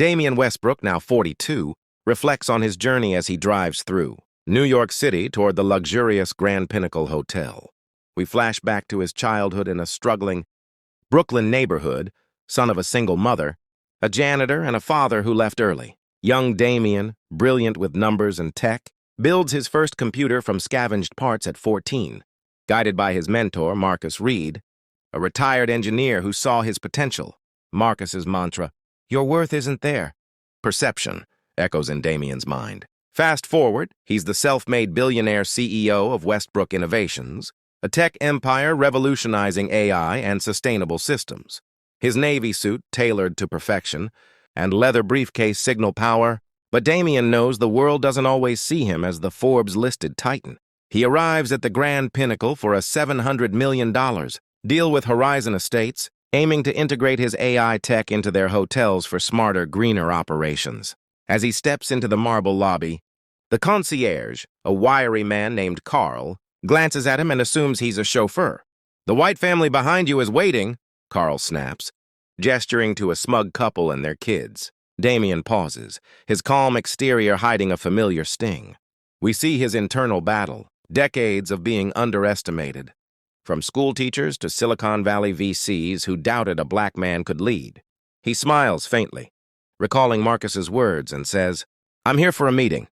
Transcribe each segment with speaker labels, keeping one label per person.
Speaker 1: Damian Westbrook, now 42, reflects on his journey as he drives through New York City toward the luxurious Grand Pinnacle Hotel. We flash back to his childhood in a struggling Brooklyn neighborhood, son of a single mother, a janitor, and a father who left early. Young Damian, brilliant with numbers and tech, builds his first computer from scavenged parts at 14, guided by his mentor, Marcus Reed, a retired engineer who saw his potential. Marcus's mantra, "Your worth isn't there." Perception echoes in Damian's mind. Fast forward, he's the self-made billionaire CEO of Westbrook Innovations, a tech empire revolutionizing AI and sustainable systems. His Navy suit tailored to perfection, and leather briefcase signal power, but Damian knows the world doesn't always see him as the Forbes-listed titan. He arrives at the Grand Pinnacle for a $700 million deal with Horizon Estates, aiming to integrate his AI tech into their hotels for smarter, greener operations. As he steps into the marble lobby, the concierge, a wiry man named Carl, glances at him and assumes he's a chauffeur. "The white family behind you is waiting," Carl snaps, gesturing to a smug couple and their kids. Damian pauses, his calm exterior hiding a familiar sting. We see his internal battle, decades of being underestimated, from school teachers to Silicon Valley VCs who doubted a black man could lead. He smiles faintly, recalling Marcus's words, and says, "I'm here for a meeting."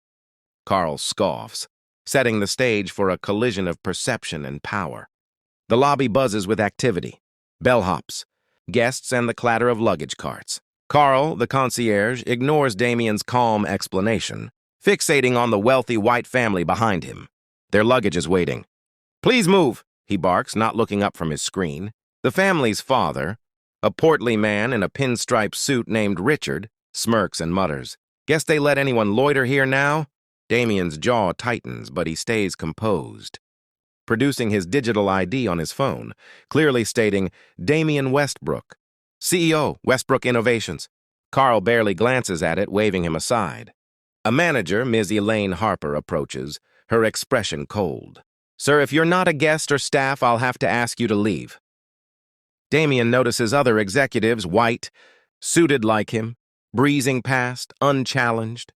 Speaker 1: Carl scoffs, setting the stage for a collision of perception and power. The lobby buzzes with activity, bellhops, guests, and the clatter of luggage carts. Carl, the concierge, ignores Damian's calm explanation, fixating on the wealthy white family behind him. Their luggage is waiting. "Please move," he barks, not looking up from his screen. The family's father, a portly man in a pinstripe suit named Richard, smirks and mutters, "Guess they let anyone loiter here now?" Damian's jaw tightens, but he stays composed, producing his digital ID on his phone, clearly stating, "Damian Westbrook, CEO, Westbrook Innovations." Carl barely glances at it, waving him aside. A manager, Ms. Elaine Harper, approaches, her expression cold. "Sir, if you're not a guest or staff, I'll have to ask you to leave." Damian notices other executives, white, suited like him, breezing past, unchallenged.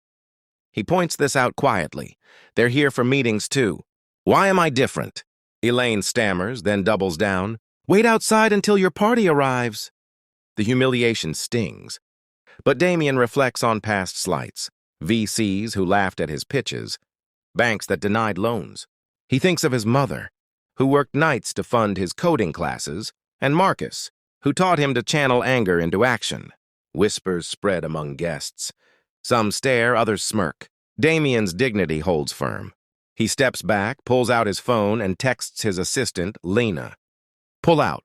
Speaker 1: He points this out quietly. "They're here for meetings, too." "Why am I different?" Elaine stammers, then doubles down. "Wait outside until your party arrives." The humiliation stings. But Damian reflects on past slights, VCs who laughed at his pitches, banks that denied loans. He thinks of his mother, who worked nights to fund his coding classes, and Marcus, who taught him to channel anger into action. Whispers spread among guests. Some stare, others smirk. Damian's dignity holds firm. He steps back, pulls out his phone, and texts his assistant, Lena. "Pull out."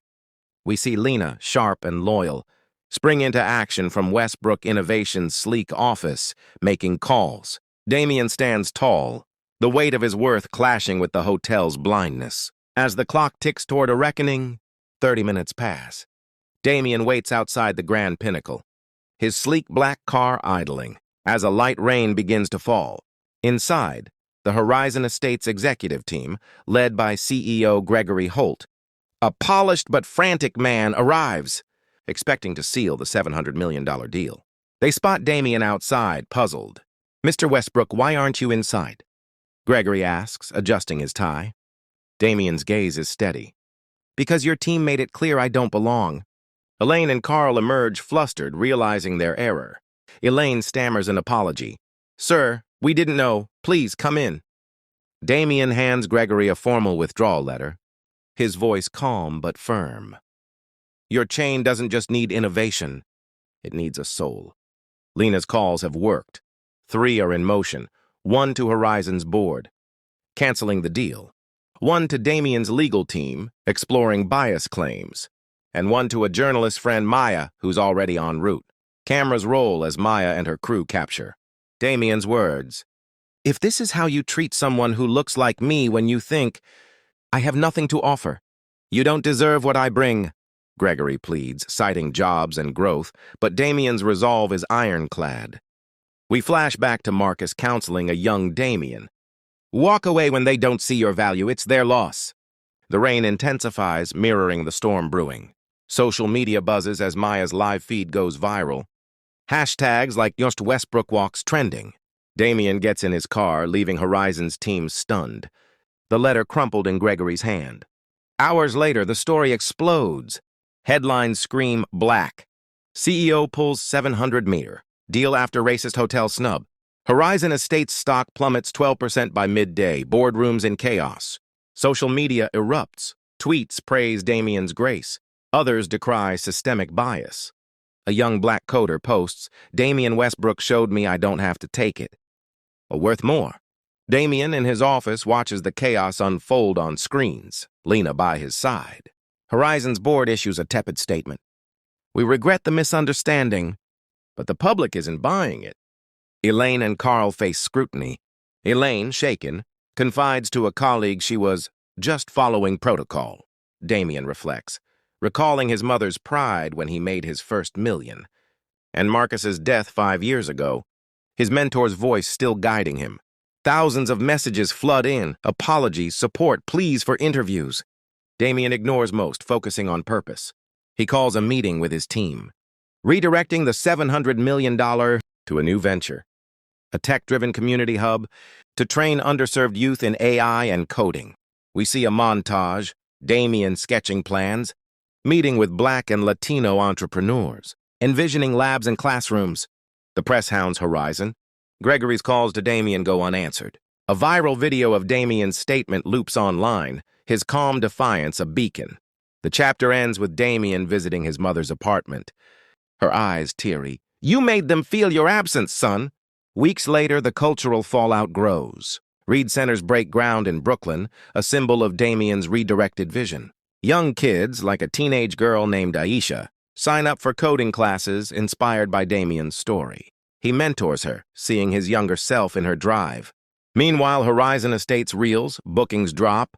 Speaker 1: We see Lena, sharp and loyal, spring into action from Westbrook Innovations' sleek office, making calls. Damian stands tall, the weight of his worth clashing with the hotel's blindness. As the clock ticks toward a reckoning, 30 minutes pass. Damian waits outside the Grand Pinnacle, his sleek black car idling, as a light rain begins to fall. Inside, the Horizon Estates executive team, led by CEO Gregory Holt, a polished but frantic man, arrives, expecting to seal the $700 million deal. They spot Damian outside, puzzled. "Mr. Westbrook, why aren't you inside?" Gregory asks, adjusting his tie. Damian's gaze is steady. "Because your team made it clear I don't belong." Elaine and Carl emerge flustered, realizing their error. Elaine stammers an apology. "Sir, we didn't know. Please, come in." Damian hands Gregory a formal withdrawal letter, his voice calm but firm. "Your chain doesn't just need innovation. It needs a soul." Lena's calls have worked. 3 are in motion, 1 to Horizon's board, canceling the deal, 1 to Damian's legal team, exploring bias claims, and 1 to a journalist friend, Maya, who's already en route. Cameras roll as Maya and her crew capture Damian's words. "If this is how you treat someone who looks like me when you think, I have nothing to offer, you don't deserve what I bring," Gregory pleads, citing jobs and growth, but Damian's resolve is ironclad. We flash back to Marcus counseling a young Damian. "Walk away when they don't see your value. It's their loss." The rain intensifies, mirroring the storm brewing. Social media buzzes as Maya's live feed goes viral. Hashtags like Just Westbrook walks trending. Damian gets in his car, leaving Horizon's team stunned. The letter crumpled in Gregory's hand. Hours later, the story explodes. Headlines scream black. CEO pulls 700-meter. Deal after racist hotel snub. Horizon Estates stock plummets 12% by midday. Boardrooms in chaos. Social media erupts. Tweets praise Damian's grace. Others decry systemic bias. A young black coder posts, Damian Westbrook showed me I don't have to take it. Or worth more. Damian, in his office, watches the chaos unfold on screens, Lena by his side. Horizon's board issues a tepid statement. We regret the misunderstanding, but the public isn't buying it. Elaine and Carl face scrutiny. Elaine, shaken, confides to a colleague she was just following protocol. Damian reflects, recalling his mother's pride when he made his first million. And Marcus's death 5 years ago, his mentor's voice still guiding him. Thousands of messages flood in, apologies, support, pleas for interviews. Damian ignores most, focusing on purpose. He calls a meeting with his team, redirecting the $700 million to a new venture, a tech-driven community hub to train underserved youth in AI and coding. We see a montage, Damian sketching plans, meeting with Black and Latino entrepreneurs, envisioning labs and classrooms. The press hounds Horizon. Gregory's calls to Damian go unanswered. A viral video of Damian's statement loops online, his calm defiance a beacon. The chapter ends with Damian visiting his mother's apartment. Her eyes teary. You made them feel your absence, son. Weeks later, the cultural fallout grows. Reed Centers break ground in Brooklyn, a symbol of Damian's redirected vision. Young kids, like a teenage girl named Aisha, sign up for coding classes inspired by Damian's story. He mentors her, seeing his younger self in her drive. Meanwhile, Horizon Estates reels, bookings drop,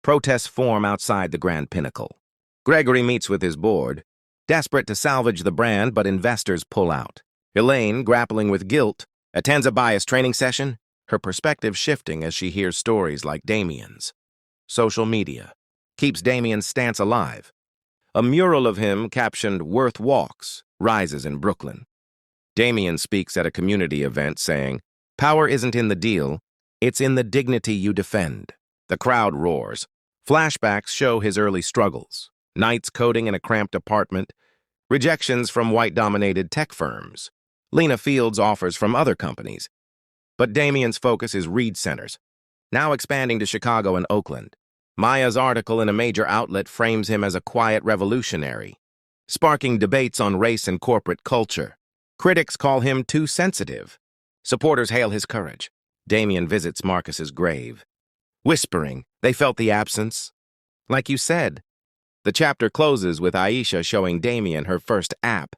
Speaker 1: protests form outside the Grand Pinnacle. Gregory meets with his board, desperate to salvage the brand, but investors pull out. Elaine, grappling with guilt, attends a bias training session, her perspective shifting as she hears stories like Damian's. Social media keeps Damian's stance alive. A mural of him captioned "Worth Walks" rises in Brooklyn. Damian speaks at a community event saying, "Power isn't in the deal, it's in the dignity you defend." The crowd roars. Flashbacks show his early struggles. Nights coding in a cramped apartment. Rejections from white-dominated tech firms. Lena fields offers from other companies. But Damian's focus is Reed Centers, now expanding to Chicago and Oakland. Maya's article in a major outlet frames him as a quiet revolutionary, sparking debates on race and corporate culture. Critics call him too sensitive. Supporters hail his courage. Damian visits Marcus's grave, whispering they felt the absence. Like you said, the chapter closes with Aisha showing Damian her first app,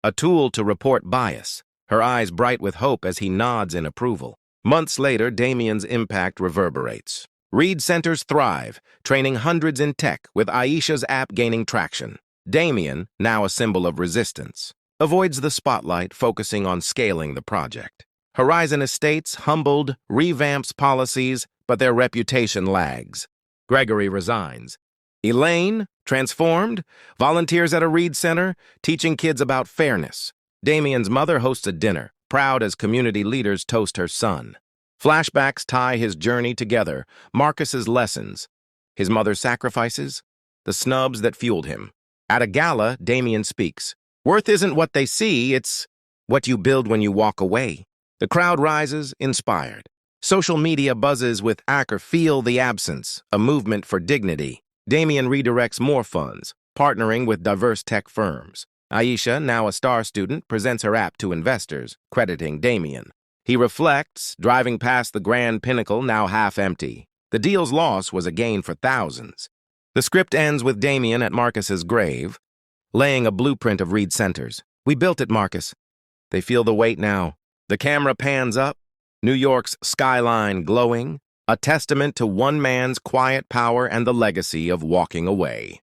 Speaker 1: a tool to report bias, her eyes bright with hope as he nods in approval. Months later, Damian's impact reverberates. Reed Centers thrive, training hundreds in tech, with Aisha's app gaining traction. Damian, now a symbol of resistance, avoids the spotlight, focusing on scaling the project. Horizon Estates, humbled, revamps policies, but their reputation lags. Gregory resigns. Elaine, transformed, volunteers at a Reed Center, teaching kids about fairness. Damian's mother hosts a dinner, proud as community leaders toast her son. Flashbacks tie his journey together, Marcus's lessons, his mother's sacrifices, the snubs that fueled him. At a gala, Damian speaks. Worth isn't what they see, it's what you build when you walk away. The crowd rises, inspired. Social media buzzes with Feel the Absence, a movement for dignity. Damian redirects more funds, partnering with diverse tech firms. Aisha, now a star student, presents her app to investors, crediting Damian. He reflects, driving past the Grand Pinnacle, now half empty. The deal's loss was a gain for thousands. The script ends with Damian at Marcus's grave, laying a blueprint of Reed Centers. We built it, Marcus. They feel the weight now. The camera pans up, New York's skyline glowing, a testament to one man's quiet power and the legacy of walking away.